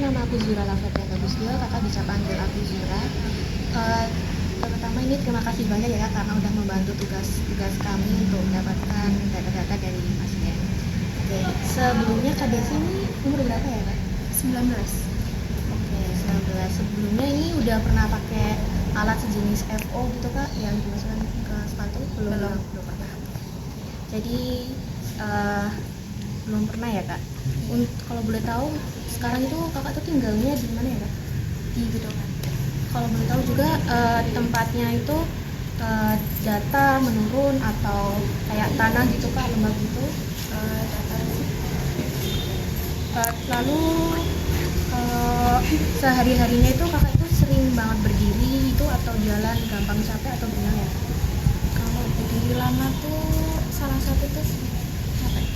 nama aku Zura Lafetia Bagusdil, kakak bisa panggil aku Zura. Eh, Terutama ini terima kasih banyak ya kak karena udah membantu tugas kami untuk mendapatkan data-data dari pasien. Oke, sebelumnya kak Desi ini umur berapa ya kak? 19. Oke, 19. Sebelumnya ini udah pernah pakai alat sejenis FO gitu kak yang dimasukkan ke sepatu? Belum pernah. Jadi belum pernah ya kak. Kalau boleh tahu sekarang itu kakak tuh tinggalnya di mana ya kak? Di Gedongan. Kalau boleh tahu juga tempatnya itu data menurun atau kayak tanah gitu kak, lembab gitu. Data sih. Lalu sehari-harinya itu kakak itu sering banget berdiri itu atau jalan gampang capek atau gimana ya? Kalau berdiri lama tuh salah satu tuh capek.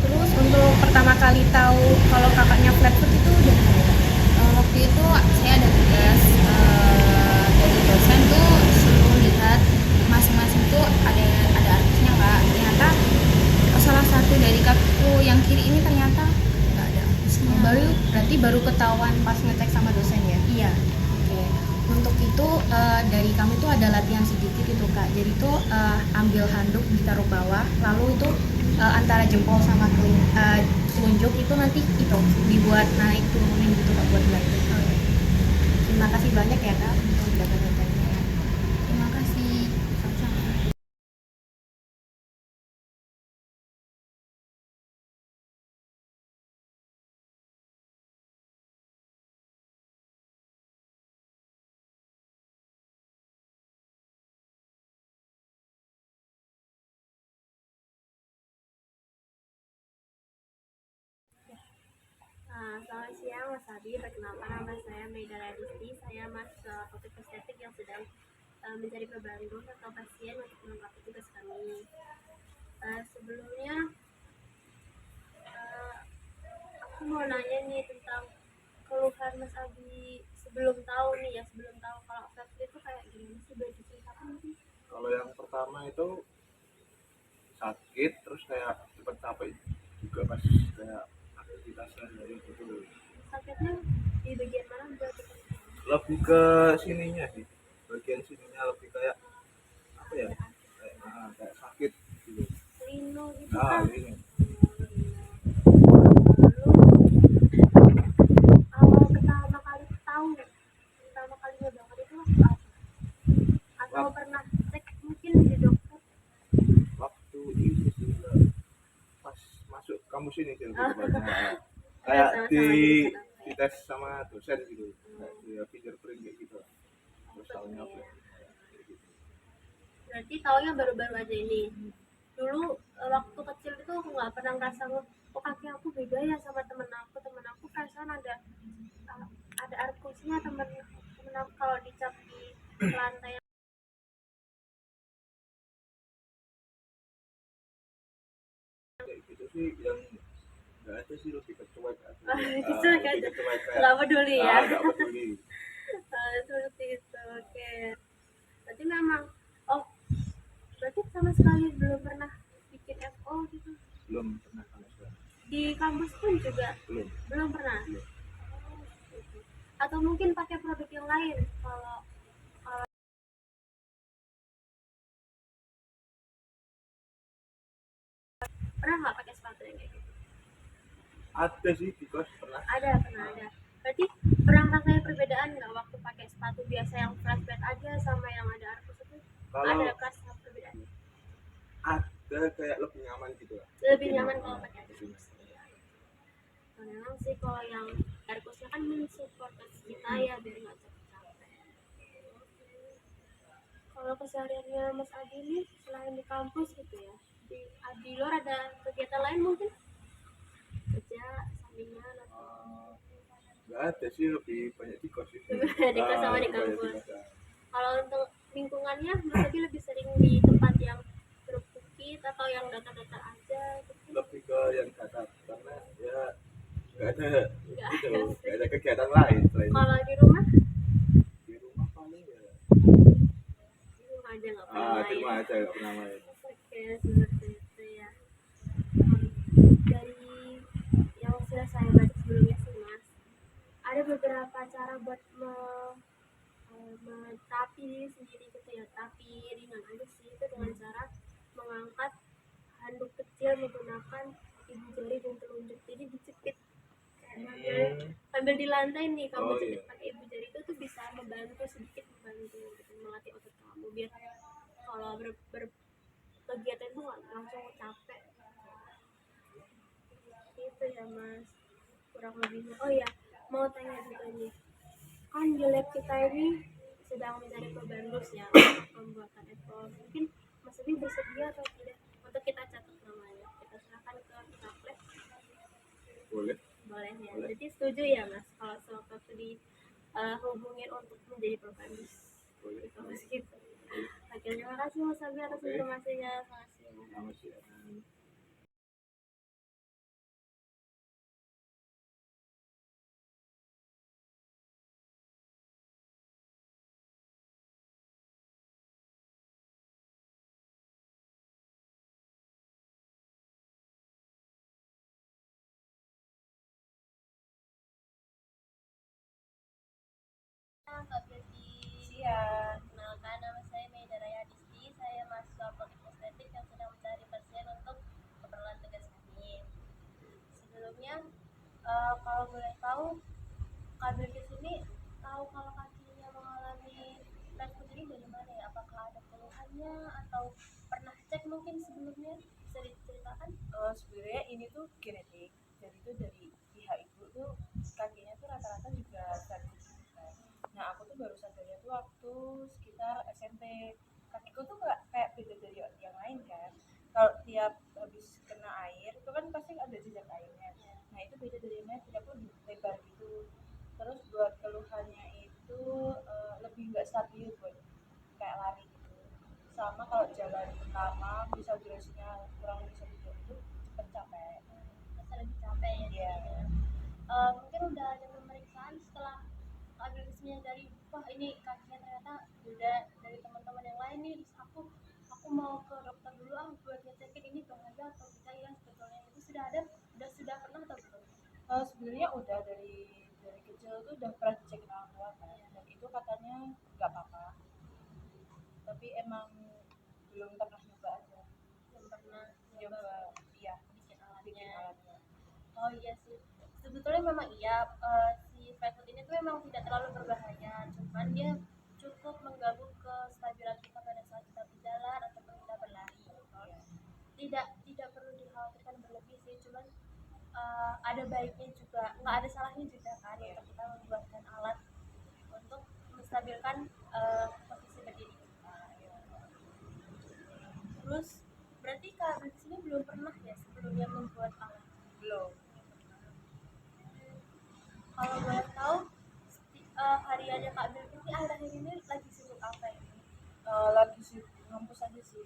Terus untuk pertama kali tahu kalau kakaknya flat foot itu dari mana ya? Waktu itu saya ada tugas dari dosen tuh suruh lihat masing-masing tuh ada artisnya nggak. Ternyata salah satu dari kakiku yang kiri ini ternyata nggak ada artisnya. Berarti baru ketahuan pas ngecek sama dosen ya? Iya. Oke. Untuk itu dari kami tuh ada latihan sedikit itu kak. Jadi tuh ambil handuk ditaruh bawah, lalu itu antara jempol sama telunjuk itu nanti itu dibuat naik turunin gitu kak buat belajar. Terima kasih banyak ya kak untuk data-datanya. Terima kasih. Sama-sama. Selamat siang Mas Adi, perkenalkan nama saya Maida Disti. Saya mahasiswa Fakultas Estetik yang sedang mencari pembantu atau pasien untuk melengkapi tugas kami. Sebelumnya aku mau nanya nih tentang keluhan Mas Adi sebelum tahu kalau flat itu kayak gimana sih, boleh diceritakan mungkin? Kalau yang pertama itu sakit, terus kayak cepat capek juga pas kayak aktivitas sehari-hari gitu. Sakitnya di bagian mana berarti? Lebih ke sininya sih, bagian sininya lebih kayak apa ya, kayak sakit gitu. Lino gitu Nah kan? ini Awal pertama kalinya banget itu waktu apa? Atau pernah cek mungkin di dokter? waktu ini sih pas masuk kampus ini sih lebih tepatnya. Kayak di tes sama dosen gitu, kayak di fingerprint kayak gitu. Terus tahunya apa? Berarti taunya baru-baru aja ini. Dulu waktu kecil itu aku nggak pernah ngerasa kok kaki aku beda ya sama temen aku perasaan ada arkusnya temen aku kalau dicap di lantai. Kayak gitu sih yang nggak ada sih, lebih ke cuek aja. Gitu kan, Lebih ke cuek kayak nggak peduli ya. nggak peduli. Seperti itu. Oke, berarti memang berarti sama sekali belum pernah bikin FO gitu Belum pernah sama sekali. di kampus pun juga belum pernah. Belum. Atau mungkin pakai produk yang lain kalau pernah nggak pakai sepatu yang kayak gitu? Ada sih di kos pernah. Pernah ada. Berarti pernah rasanya perbedaan nggak waktu pakai sepatu biasa yang flat aja sama yang ada arkus itu? Kalau Ada rasa perbedaannya? ada kayak lebih nyaman gitu lah. Lebih nyaman kalau pakai arkus. Nah, memang sih kalau yang arkusnya kan mensupport kita ya biar nggak capek-capek. Kalau kesehariannya Mas Adi ini selain di kampus gitu ya, di luar ada kegiatan lain mungkin? Kerja sampingan atau Nggak ada sih, lebih banyak di kos sih. di kos sama di lebih banyak kampus. di kos. Kalau untuk lingkungannya Mas Adi lebih sering di tempat yang grup bukit atau yang datar-datar aja gitu? Lebih ke yang datar karena ya nggak ada Nggak gitu, ada. nggak ada kegiatan lain selain Kalau di rumah paling ya di rumah aja nggak pernah di rumah main. aja nggak pernah main. Oke, seperti itu ya. Dari yang sudah saya baca sebelumnya sih Mas, beberapa cara buat terapi diri sendiri gitu ya, terapi ringan aja sih, itu dengan cara mengangkat handuk kecil menggunakan ibu jari dan telunjuk, jadi dijepit kayak sambil di lantai nih kamu jepit pakai ibu jari, itu tuh bisa membantu sedikit, membantu gitu, melatih otot kamu biar kalau berkegiatan tuh nggak langsung capek gitu ya Mas, kurang lebihnya. Oh ya, mau tanya juga nih, kan di lab kita ini sedang mencari pembantus ya untuk pembuatan ekor, mungkin Mas Abi bersedia atau tidak untuk kita catat namanya, kita serahkan ke pihak lab? Boleh. Boleh ya, jadi setuju ya Mas kalau sewaktu dihubungin untuk menjadi pembantus? Boleh. Gitu Mas gitu. Oke, terima kasih Mas Abi atas informasinya. Selamat siang. Kak Birki. Siap. Kenalkan, nama saya Meida Raya Disti. Saya mahasiswa Politeknik Estetik yang sedang mencari pasien untuk keperluan tugas kami. Sebelumnya, kalau boleh tahu, Kak Birki sini tahu kalau kakinya mengalami fracture ini dari mana ya? Apakah ada keluhannya atau pernah cek mungkin sebelumnya? Bisa diceritakan? Sebenarnya ini tuh genetik, jadi tuh dari pihak ibu tuh kakinya tuh rata-rata juga fracture juga. Nah aku tuh baru sadarnya tuh waktu sekitar SMP, kakiku tuh nggak kayak beda dari yang lain kan. Kalau tiap habis kena air itu kan pasti ada jejak airnya. Nah itu beda dari yang lain, tidak pun lebar gitu. Terus buat keluhannya itu lebih nggak stabil buat kayak lari gitu. Sama kalau jalan lama bisa durasinya kurang lebih 1 jam itu cepet capek. Rasa lebih capek ya? Iya. Mungkin udah ada pemeriksaan setelah Kak Birki menyadari, wah ini kakinya ternyata beda dari teman-teman yang lain nih, terus aku mau ke dokter dulu buat ngecekin ini bahaya atau tidak ya sebetulnya, itu sudah pernah atau belum? Sebenarnya udah dari kecil tuh udah pernah dicekin orang tua kan, dan itu katanya nggak apa-apa, tapi emang belum pernah nyoba aja. Belum pernah Nyoba, iya, bikin bikin alatnya. alatnya. Oh iya sih, sebetulnya memang iya, si fast food ini tuh memang tidak terlalu berbahaya, cuman dia cukup mengganggu kestabilan kita pada saat kita berjalan ataupun kita berlari. Tidak perlu dikhawatirkan berlebih sih, cuman ada baiknya juga, nggak ada salahnya juga kan untuk kita membuatkan alat untuk menstabilkan posisi berdiri kita. Terus berarti Kak di sini belum pernah ya sebelumnya membuat alat? Belum. Kalau boleh tahu, hariannya Kak Birki ini akhir-akhir ini lagi sibuk apa ini? Lagi sih ngampus aja sih.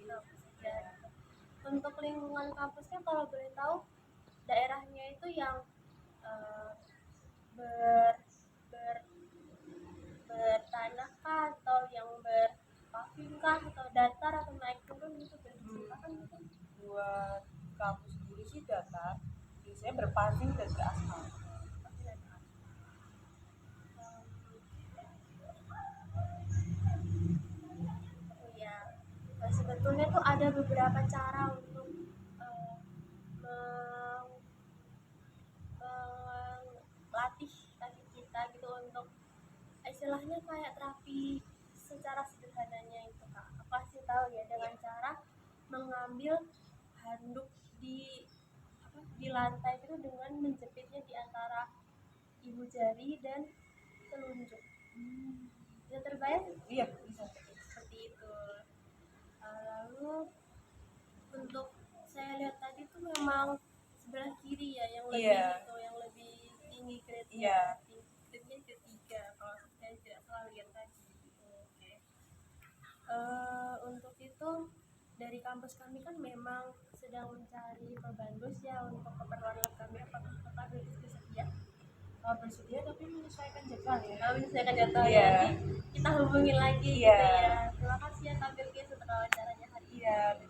Ya. Untuk lingkungan kampusnya kalau boleh tahu, daerahnya itu yang bertanah kah atau yang berpaving kah atau datar atau naik turun gitu, berceritakan gitu? Buat kampus sendiri sih datar, biasanya berpaving dan beraspal. Oh ya, sebetulnya tuh ada beberapa cara untuk melatih kaki kita gitu, untuk istilahnya kayak terapi secara sederhananya itu Kak. Aku kasih tahu ya, dengan cara mengambil handuk di lantai itu dengan menjepitnya di antara ibu jari dan telunjuk. Bisa terbayang? Iya, bisa. Seperti itu. Lalu untuk saya lihat tadi tuh memang sebelah kiri ya yang lebih yang lebih tinggi grade-nya. Grade-nya ketiga kalau saya tidak salah lihat tadi. Oke. Untuk itu dari kampus kami kan memang sedang mencari pembantus ya untuk keperluan lab kami. Apakah Kakak bersedia? Bersedia tapi menyesuaikan jadwal ya. Menyesuaikan jadwal Iya. Nanti kita hubungin lagi Iya. gitu ya. Terima kasih ya Kak Birki untuk wawancaranya hari ini. Iya.